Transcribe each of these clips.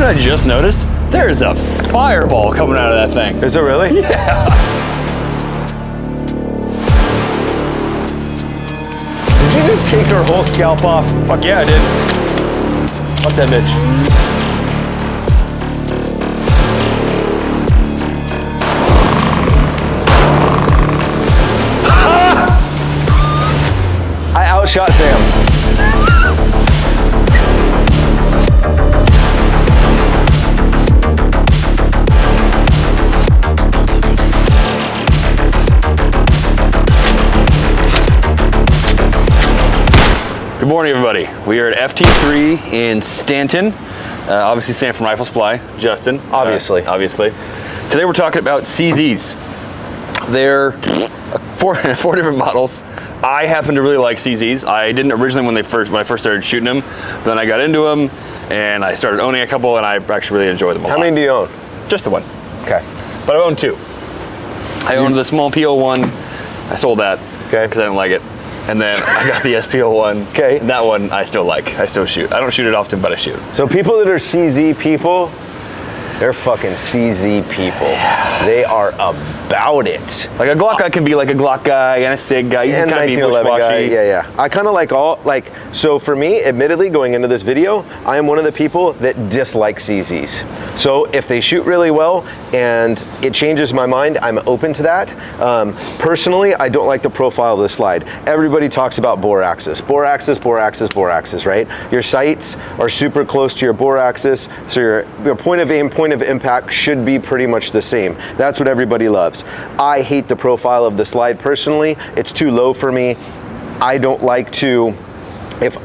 what I just noticed? There's a fireball coming out of that thing. Is it really? Yeah. Did you just take her whole scalp off? Fuck yeah, I did. Fuck that bitch. I outshot Sam. Good morning, everybody. We are at FT3 in Stanton. Obviously, Sam from Rifle Supply. Justin. Obviously. Obviously. Today we're talking about CZs. They're four different models. I happen to really like CZs. I didn't originally when I first started shooting them. Then I got into them and I started owning a couple, and I actually really enjoy them a lot. How many do you own? Just the one. Okay. But I own two. I owned the small PO1. I sold that because I didn't like it. And then I got the SPO1. Okay. That one I still like. I still shoot. I don't shoot it often, but I shoot. So people that are CZ people, they're fucking CZ people. Yeah. They are about it. Like a Glock guy can be like a Glock guy and a SIG guy. You can kind of be guy. Yeah. I kind of like so for me, admittedly, going into this video, I am one of the people that dislike CZs. So if they shoot really well and it changes my mind, I'm open to that. Personally, I don't like the profile of the slide. Everybody talks about bore axis. Bore axis, bore axis, bore axis, right? Your sights are super close to your bore axis, so your point of aim, point of impact should be pretty much the same. That's what everybody loves. I hate the profile of the slide personally. It's too low for me. I don't like to, if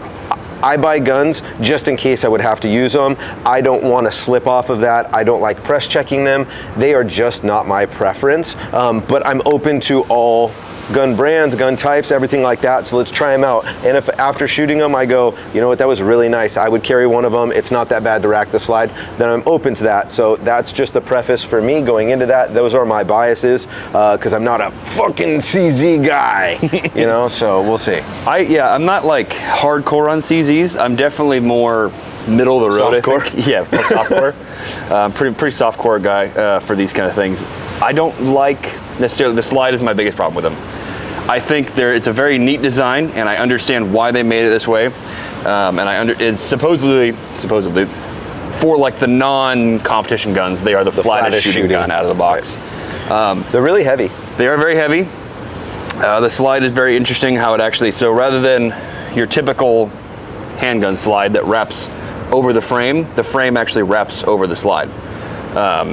I buy guns just in case I would have to use them. I don't want to slip off of that. I don't like press checking them. They are just not my preference, but I'm open to all gun brands, gun types, everything like that. So let's try them out. And if after shooting them, I go, you know what, that was really nice. I would carry one of them. It's not that bad to rack the slide. Then I'm open to that. So that's just the preface for me going into that. Those are my biases because I'm not a fucking CZ guy, you know, so we'll see. I'm not like hardcore on CZs. I'm definitely more middle of the road. Softcore? Yeah, more softcore. Pretty softcore guy for these kind of things. I don't like necessarily, the slide is my biggest problem with them. I think it's a very neat design, and I understand why they made it this way. It's supposedly for like the non-competition guns, they are the flattest shooting gun out of the box. Right. They're really heavy. They are very heavy. The slide is very interesting how it actually, so rather than your typical handgun slide that wraps over the frame actually wraps over the slide.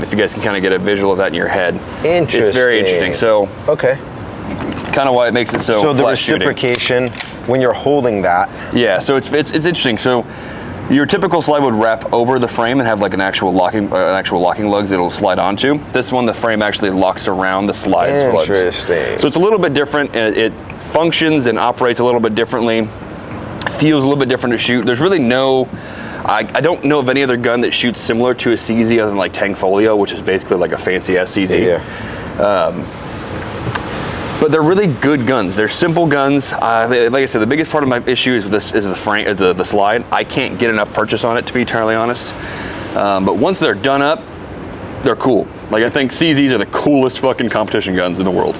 If you guys can kind of get a visual of that in your head. Interesting. It's very interesting. So, okay. Kind of why it makes it so the reciprocation when you're holding that. Yeah, so it's interesting. So your typical slide would wrap over the frame and have like an actual locking lugs it'll slide onto. This one, the frame actually locks around the slide lugs. Interesting. So it's a little bit different, and it functions and operates a little bit differently. Feels a little bit different to shoot. There's really no, I don't know of any other gun that shoots similar to a CZ other than like Tank Folio, which is basically like a fancy ass CZ. Yeah. But they're really good guns. They're simple guns. Like I said, the biggest part of my issue is with this is the slide. I can't get enough purchase on it, to be entirely honest. But once they're done up, they're cool. Like I think CZs are the coolest fucking competition guns in the world.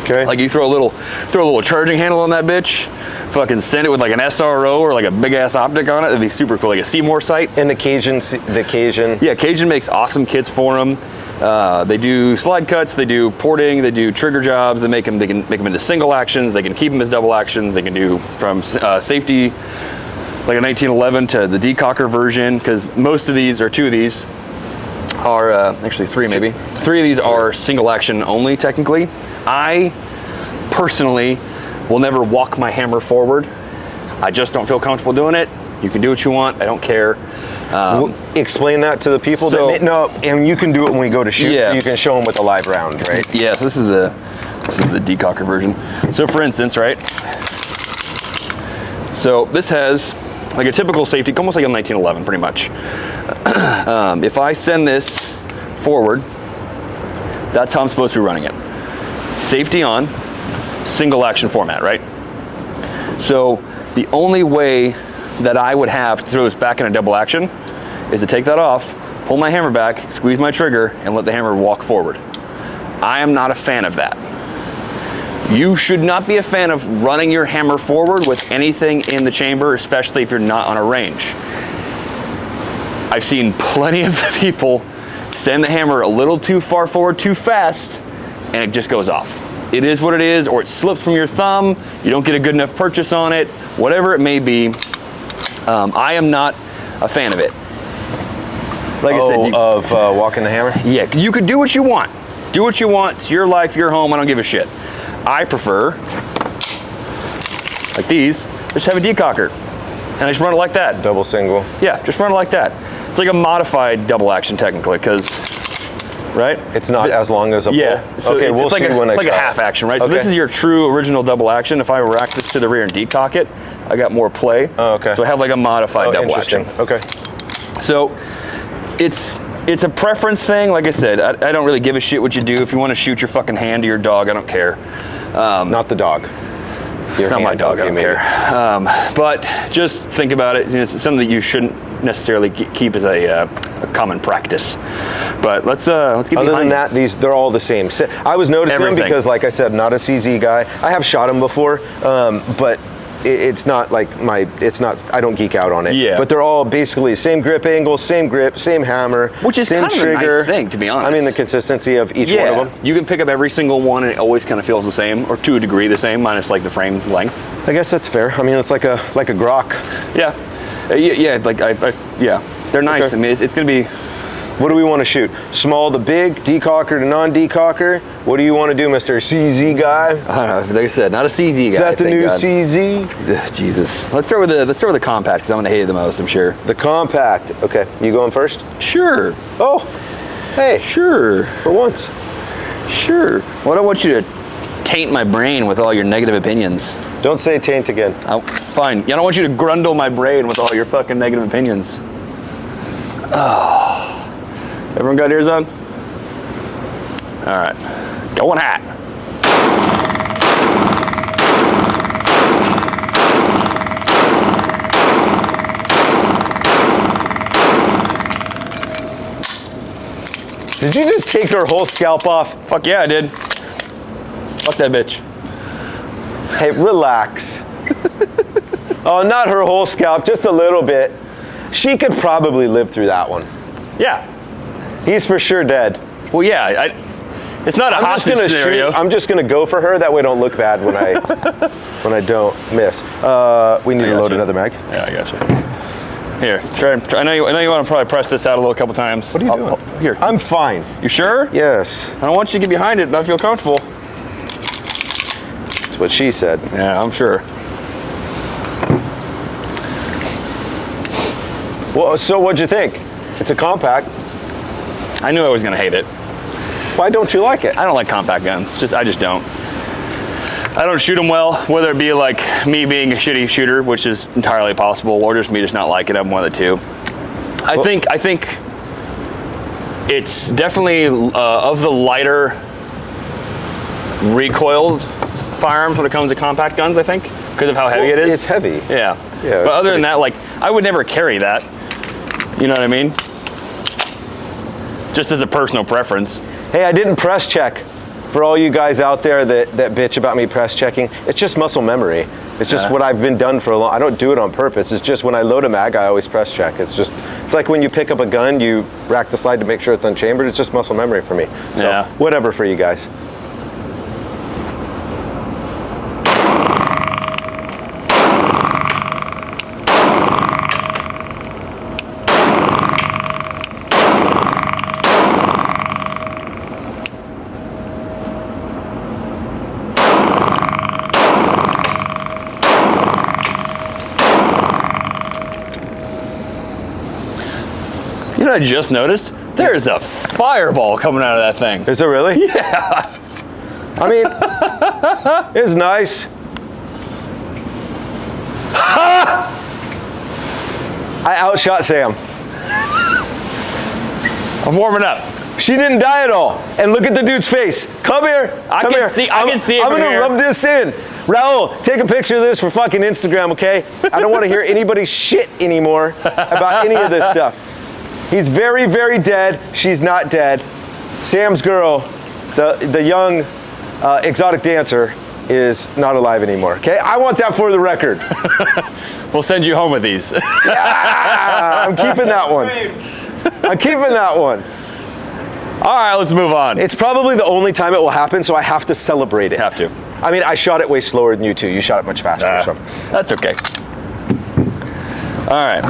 Okay. Like you throw a little charging handle on that bitch, fucking send it with like an SRO or like a big ass optic on it. It'd be super cool, like a Seymour sight. And the Cajun. Yeah, Cajun makes awesome kits for them. They do slide cuts, they do porting, they do trigger jobs. They can make them into single actions. They can keep them as double actions. They can do from safety, like a 1911 to the decocker version, because most of these, or two of these, are actually three maybe. Three of these are single action only technically. I personally will never walk my hammer forward. I just don't feel comfortable doing it. You can do what you want. I don't care. Explain that to the people that no, and you can do it when we go to shoot, so you can show them with a live round, right? Yeah, so this is the decocker version. So for instance, right? So this has like a typical safety, almost like a 1911, pretty much. If I send this forward, that's how I'm supposed to be running it. Safety on, single action format, right? So the only way that I would have to throw this back in a double action is to take that off, pull my hammer back, squeeze my trigger, and let the hammer walk forward. I am not a fan of that. You should not be a fan of running your hammer forward with anything in the chamber, especially if you're not on a range. I've seen plenty of people send the hammer a little too far forward too fast, and it just goes off. It is what it is, or it slips from your thumb, you don't get a good enough purchase on it, whatever it may be. I am not a fan of it. Like I said, walking the hammer? Yeah, you could do what you want. Do what you want, it's your life, your home, I don't give a shit. I prefer, like these, just have a decocker. And I just run it like that. Double single. Yeah, just run it like that. It's like a modified double action technically, because, right? It's not as long as a pull? Yeah. So okay, we'll see when I like a half action, right? Okay. So this is your true original double action. If I rack this to the rear and decock it, I got more play. Oh, okay. So I have like a modified double action. Okay. So it's a preference thing. Like I said, I don't really give a shit what you do. If you want to shoot your fucking hand to your dog, I don't care. Not the dog. It's not my dog, I don't care. But just think about it. It's something that you shouldn't necessarily keep as a common practice. But let's get Other than that, they're all the same. I was noticing them because, like I said, not a CZ guy. I have shot them before, but it's not like I don't geek out on it. Yeah. But they're all basically same grip angle, same grip, same hammer, which is same kind of trigger. a nice thing, to be honest. I mean, the consistency of each one of them. You can pick up every single one and it always kind of feels the same, or to a degree the same, minus like the frame length. I guess that's fair. I mean, it's like a Grok. Yeah. Yeah, they're nice. Okay. I mean, it's going to be... What do we want to shoot? Small to big, decocker to non-decocker? What do you want to do, Mr. CZ guy? I don't know. Like I said, not a CZ guy. Is that the new God. CZ? Ugh, Jesus. Let's start with the compact, because I'm going to hate it the most, I'm sure. The compact. Okay, you going first? Sure. Oh, hey. Sure. For once. Sure. Well, I don't want you to taint my brain with all your negative opinions. Don't say taint again. Fine. I don't want you to grundle my brain with all your fucking negative opinions. Oh. Everyone got ears on? All right. Going hat. Did you just take her whole scalp off? Fuck yeah, I did. Fuck that bitch. Hey, relax. Oh, not her whole scalp, just a little bit. She could probably live through that one. Yeah. He's for sure dead. Well, yeah. It's not a hostage scenario. I'm just gonna go for her. That way, I don't look bad when I when I don't miss. We need to load another mag. Yeah, I got you. Here, try. I know you want to probably press this out a couple times. What are you doing? Here. I'm fine. You sure? Yes. I don't want you to get behind it and not feel comfortable. That's what she said. Yeah, I'm sure. Well, so what'd you think? It's a compact. I knew I was gonna hate it. Why don't you like it? I don't like compact guns. I just don't. I don't shoot them well, whether it be like me being a shitty shooter, which is entirely possible, or just me just not liking it. I'm one of the two. I think it's definitely of the lighter recoiled firearms when it comes to compact guns, I think, because of how heavy it is. It's heavy. Yeah. Yeah. But other than that, like, I would never carry that. You know what I mean? Just as a personal preference. Hey, I didn't press check. For all you guys out there that bitch about me press checking, it's just muscle memory. It's just what I've been done for a long. I don't do it on purpose. It's just when I load a mag, I always press check. It's like when you pick up a gun, you rack the slide to make sure it's unchambered. It's just muscle memory for me. So, yeah. Whatever for you guys. You know what I just noticed? There's a fireball coming out of that thing. Is it really? Yeah. I mean, it's nice. I outshot Sam. I'm warming up. She didn't die at all. And look at the dude's face. Come here. I can see it I'm from gonna here. rub this in. Raul, take a picture of this for fucking Instagram, okay? I don't want to hear anybody shit anymore about any of this stuff. He's very, very dead. She's not dead. Sam's girl, the young exotic dancer, is not alive anymore. Okay, I want that for the record. We'll send you home with these. Yeah, I'm keeping that one. I'm keeping that one. All right, let's move on. It's probably the only time it will happen, so I have to celebrate it. Have to. I mean, I shot it way slower than you two. You shot it much faster. So. That's okay. All right.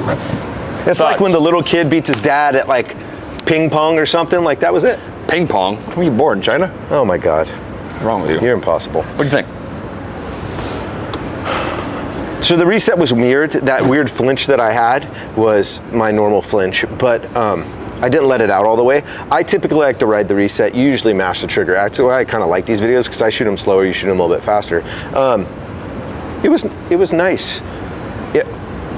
It's like when the little kid beats his dad at like ping pong or something. Like that was it. Ping pong? Were you born in China? Oh my God. What's wrong with you? You're impossible. What do you think? So the reset was weird. That weird flinch that I had was my normal flinch, but I didn't let it out all the way. I typically like to ride the reset, usually mash the trigger. That's why I kind of like these videos, because I shoot them slower, you shoot them a little bit faster. It was nice.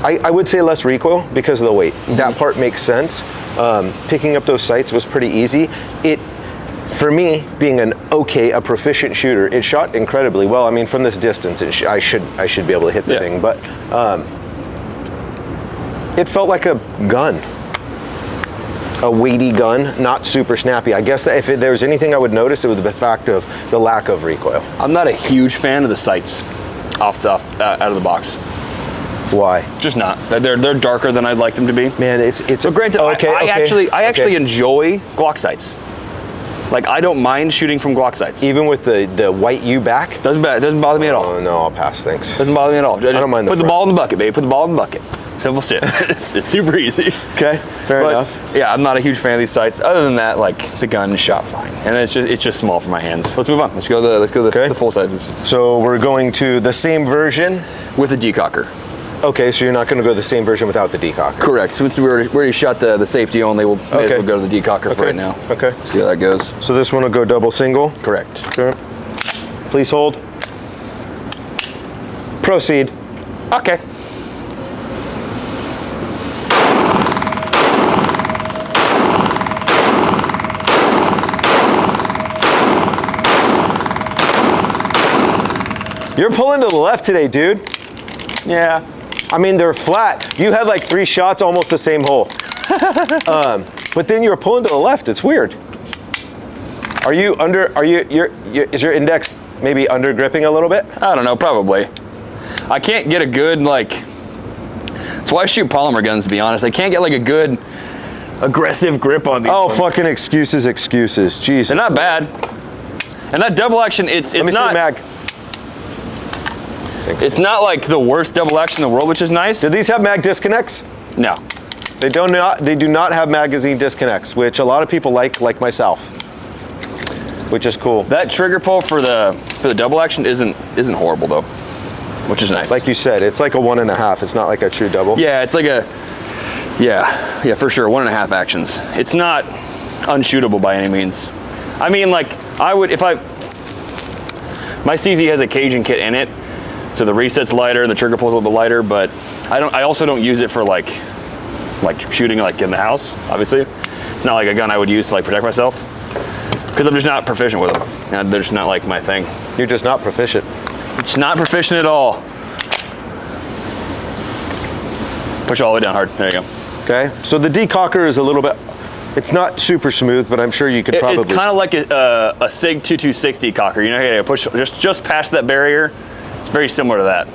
I would say less recoil because of the weight. That part makes sense. Picking up those sights was pretty easy. For me, being a proficient shooter, it shot incredibly well. I mean, from this distance, I should be able to hit the thing, but it felt like a gun. A weighty gun, not super snappy. I guess that if there was anything I would notice, it was the fact of the lack of recoil. I'm not a huge fan of the sights out of the box. Why? Just not. They're darker than I'd like them to be. Man, it's. But granted, I actually enjoy Glock sights. Like, I don't mind shooting from Glock sights. Even with the white U back? Doesn't bother me at all. Oh no, I'll pass. Thanks. Doesn't bother me at all. I don't mind the Put the ball in the bucket, baby. Put the ball in the bucket. Simple shit. it's super easy. Okay, fair enough. Yeah, I'm not a huge fan of these sights. Other than that, like, the gun shot fine, and it's just small for my hands. Let's move on. Let's go the full sizes So we're going to the same version with a decocker. Okay, so you're not going to go the same version without the decocker. Correct. Since we already shot the safety only, we'll may as well go to the decocker for right now. Okay. See how that goes. So this one will go double single. Correct. Okay. Please hold. Proceed. Okay. You're pulling to the left today, dude. Yeah. I mean, they're flat. You had like 3 shots, almost the same hole. But then you were pulling to the left. It's weird. Are you under? Is your index maybe under gripping a little bit? I don't know. Probably. I can't get a good like. That's why I shoot polymer guns. To be honest, I can't get like a good aggressive grip on these. Oh, ones. fucking excuses. Jeez. They're not bad. And that double action, it's Let me not. see the mag. It's not like the worst double action in the world, which is nice. Do these have mag disconnects? No. They do not have magazine disconnects, which a lot of people like myself, which is cool. That trigger pull for the double action isn't horrible though, which is nice. Like you said, it's like a 1.5. It's not like a true double. Yeah, it's like a yeah for sure 1.5 actions. It's not unshootable by any means. I mean, like I would if my CZ has a Cajun kit in it. So the reset's lighter, the trigger pull's a little bit lighter, but I also don't use it for like shooting like in the house, obviously. It's not like a gun I would use to like protect myself because I'm just not proficient with them. And they're just not like my thing. You're just not proficient. It's not proficient at all. Push all the way down hard, there you go. Okay, so the decocker is a little bit, it's not super smooth, but I'm sure you could probably. It's kind of like a SIG 2260 cocker. You know, you push just past that barrier. It's very similar to that.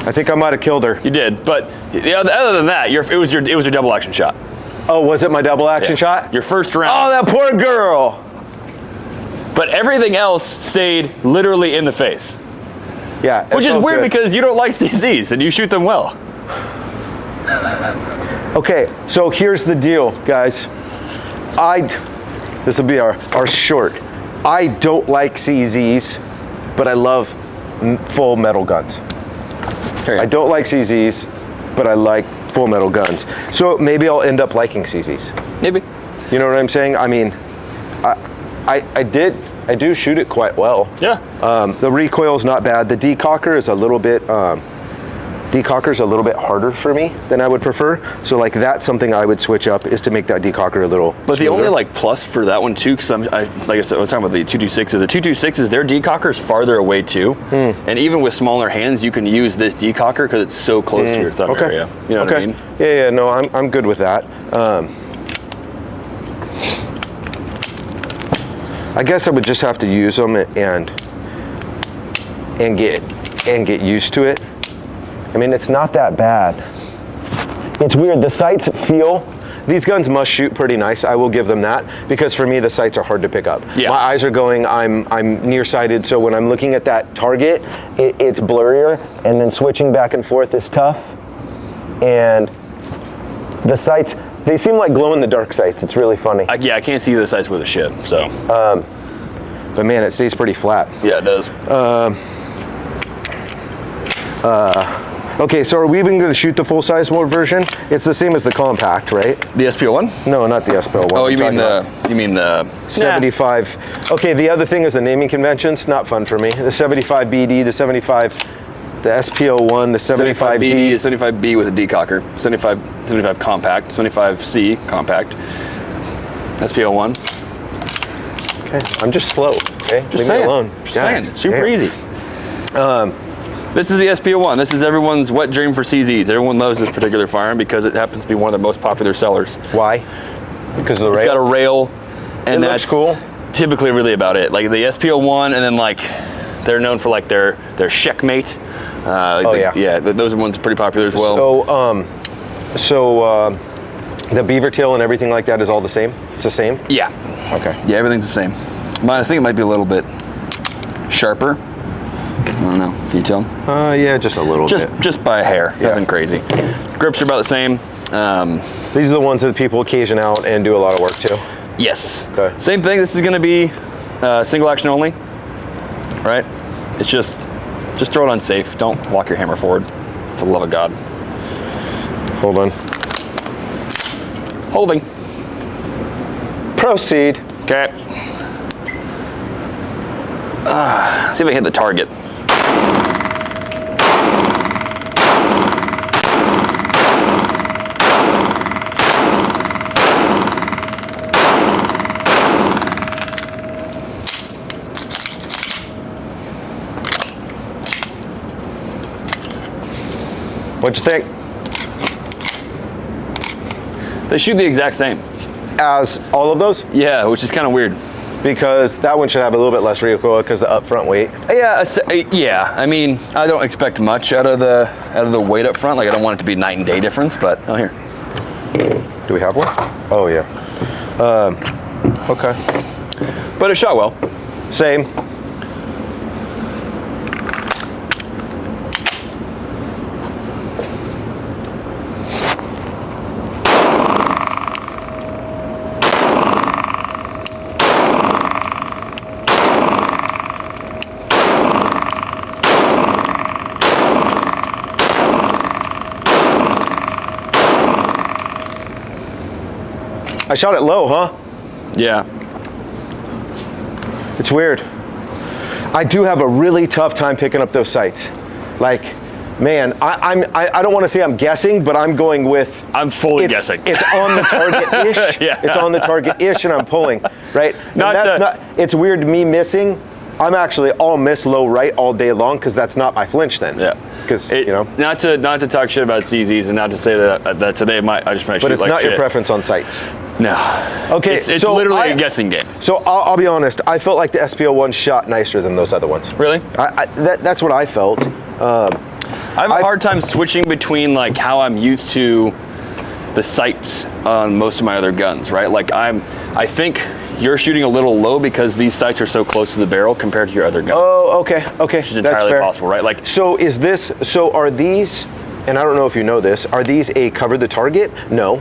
I think I might have killed her. You did, but other than that, it was your double action shot. Oh, was it my double action shot? Your first round. Oh, that poor girl. But everything else stayed literally in the face. Yeah. Which is weird because you don't like CZs and you shoot them well. Okay, so here's the deal, guys. This will be our short. I don't like CZs, but I love full metal guns. I don't like CZs, but I like full metal guns. So maybe I'll end up liking CZs. Maybe. You know what I'm saying? I mean, I did I do shoot it quite well. Yeah. The recoil's not bad. The decocker is a little bit harder for me than I would prefer. So like that's something I would switch up, is to make that decocker a little But smoother. the only like plus for that one too, because like I said, I was talking about the 226s. The 226s, their decocker is farther away too, and even with smaller hands, you can use this decocker because it's so close to your thumb area. You know what I mean? Yeah. No, I'm good with that. I guess I would just have to use them and get used to it. I mean, it's not that bad. It's weird. The sights feel. These guns must shoot pretty nice. I will give them that, because for me the sights are hard to pick up. Yeah. My eyes are going. I'm nearsighted, so when I'm looking at that target, it's blurrier, and then switching back and forth is tough. And the sights, they seem like glow in the dark sights. It's really funny. Yeah, I can't see the sights with a shit. So. But man, it stays pretty flat. Yeah, it does. Okay, so are we even going to shoot the full-size mode version? It's the same as the compact, right? The SPO1? No, not the SPO1. Oh, you mean the 75. Okay, the other thing is the naming conventions. Not fun for me. The 75 BD, the 75, the SPO1, the 75 BD, D. the 75B with a decocker, 75 compact, 75C compact, SPO1. Okay, I'm just slow. Okay, Just leave saying. me alone. Just saying. It's super damn. easy. This is the SPO1. This is everyone's wet dream for CZs. Everyone loves this particular firearm because it happens to be one of their most popular sellers. Why? Because of the rail? It's got a rail, and It that's looks cool. typically really about it. Like the SPO1, and then like they're known for like their checkmate. Yeah, those are ones pretty popular as well. So, the beaver tail and everything like that is all the same? It's the same? Yeah. Okay. Yeah, everything's the same. Mine, I think it might be a little bit sharper. I don't know. Can you tell? Yeah, just a little bit. Just by a hair. Yeah. Nothing crazy. Grips are about the same. These are the ones that people occasion out and do a lot of work to. Yes. Okay. Same thing. This is going to be single action only. Right? It's just throw it on safe. Don't walk your hammer forward. For the love of God. Hold on. Holding. Proceed. Okay. See if I hit the target. What'd you think? They shoot the exact same. As all of those? Yeah, which is kind of weird. Because that one should have a little bit less recoil because the upfront weight. Yeah. I mean, I don't expect much out of the weight up front. Like, I don't want it to be night and day difference. But here. Do we have one? Oh yeah. Okay. But it shot well. Same. I shot it low, huh? Yeah. It's weird. I do have a really tough time picking up those sights. Like, man, I don't want to say I'm guessing, but I'm going with. I'm fully guessing. It's on the target-ish. Yeah. It's on the target-ish, and I'm pulling, right? It's weird me missing. I'm actually all miss low right all day long because that's not my flinch then. Yeah. Because not to talk shit about CZs and not to say that today I just might shoot like shit. But it's not your preference on sights. No. Okay, It's so literally a guessing game. So I'll be honest. I felt like the SPO1 shot nicer than those other ones. Really? That's what I felt. I have a hard time switching between like how I'm used to the sights on most of my other guns, right? Like I think you're shooting a little low because these sights are so close to the barrel compared to your other guns. Oh, okay. Which is entirely possible, right? Like, so are these, and I don't know if you know this, are these a cover the target? No.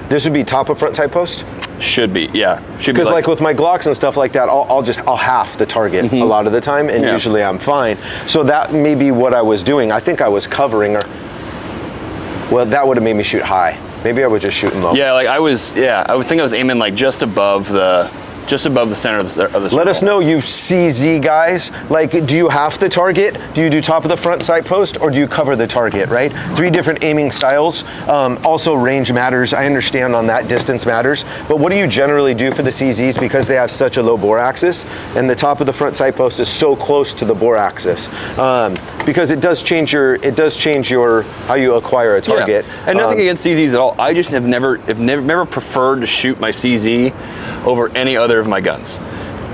This would be top of front sight post? Should be, yeah. Because like with my Glocks and stuff like that, I'll half the target a lot of the time, and usually I'm fine. So that may be what I was doing. I think I was covering, well, that would have made me shoot high. Maybe I was just shooting low. Yeah, like I would think I was aiming like just above the just above the center of the Let circle. us know, you CZ guys, like, do you half the target? Do you do top of the front sight post, or do you cover the target, right? 3 different aiming styles. Also range matters. I understand on that, distance matters. But what do you generally do for the CZs because they have such a low bore axis and the top of the front sight post is so close to the bore axis? Because it does change your how you acquire a target. Yeah. And nothing against CZs at all. I just have never preferred to shoot my CZ over any other of my guns.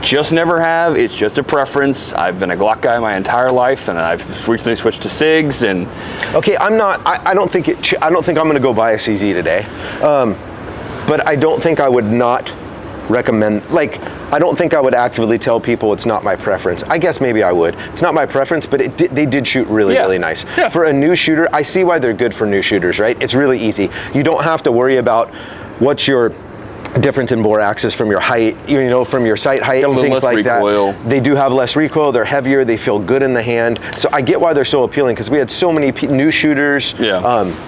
Just never have. It's just a preference. I've been a Glock guy my entire life, and I've recently switched to SIGs. And okay, I don't think I'm going to go buy a CZ today. But I don't think I would not recommend, like, I don't think I would actively tell people it's not my preference. I guess maybe I would. It's not my preference, but they did shoot really nice. Yeah. For a new shooter, I see why they're good for new shooters, right? It's really easy. You don't have to worry about what's your different in bore axis from your height, from your sight height and things like recoil. That. They do have less recoil, they're heavier, they feel good in the hand. So I get why they're so appealing, because we had so many new shooters,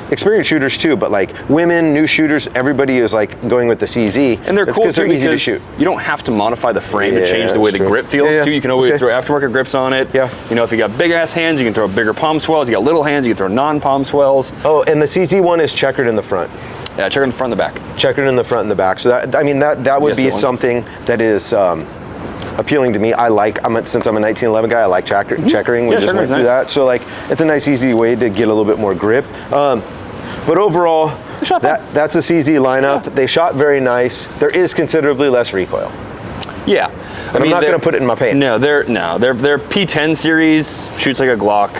experienced shooters too, but like women, new shooters, everybody is like going with the CZ. And they're cool too, they're easy to shoot. You don't have to modify the frame to change the way the grip feels too. You can always throw aftermarket grips on it. Yeah. If you got big ass hands, you can throw bigger palm swells. You got little hands, you can throw non-palm swells. Oh, and the CZ one is checkered in the front. Yeah, checkered in the front and the back. Checkered in the front and the back. So that would be something that is appealing to me. Since I'm a 1911 guy, I like checkering. We just went through that. So like, it's a nice, easy way to get a little bit more grip. But overall, that's a CZ lineup. Yeah. They shot very nice. There is considerably less recoil. Yeah. I'm not going to put it in my pants. No, their P10 series shoots like a Glock.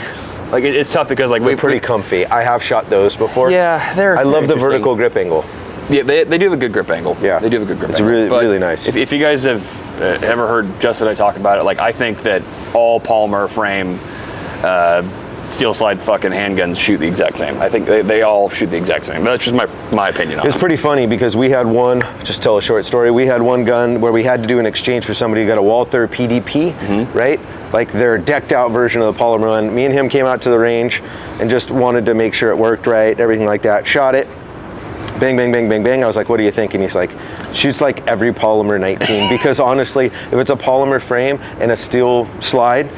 Like, it's tough because like they're pretty comfy. I have shot those before. Yeah, I love the vertical grip angle. Yeah, they do have a good grip angle. Yeah, they do have a good grip angle. It's really nice. If you guys have ever heard Justin and I talk about it, like, I think that all polymer frame steel slide fucking handguns shoot the exact same. I think they all shoot the exact same. But that's just my opinion on it. It's pretty funny because we had one, just tell a short story, we had one gun where we had to do an exchange for somebody who got a Walther PDP, right? Like their decked out version of the polymer one. Me and him came out to the range and just wanted to make sure it worked right, everything like that. Shot it. Bang, bang, bang, bang, bang. I was like, what do you think? And he's like, shoots like every polymer 19. Because honestly, if it's a polymer frame and a steel slide,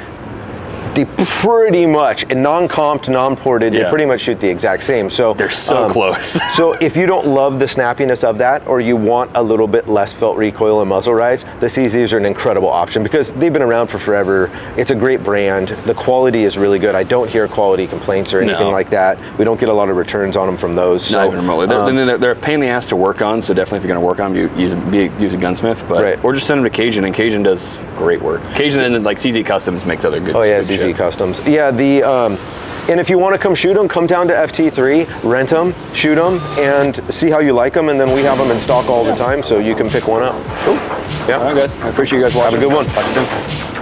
they pretty much, and non-comped, non-ported, they pretty much shoot the exact same. So they're so close. So if you don't love the snappiness of that, or you want a little bit less felt recoil and muzzle rides, the CZs are an incredible option because they've been around for forever. It's a great brand. The quality is really good. I don't hear quality complaints or anything like that. We don't get a lot of returns on them from those. Not even remotely. They're a pain in the ass to work on, so definitely if you're going to work on them, use a gunsmith. But or just send them to Cajun, and Cajun does great work. Cajun and like CZ Customs makes other good. Oh yeah, good CZ shit. Customs. Yeah, and if you want to come shoot them, come down to FT3, rent them, shoot them, and see how you like them. And then we have them in stock all the time, so you can pick one up. Cool. Yeah. All right, guys. I appreciate you guys watching. Have a good one. Talk soon.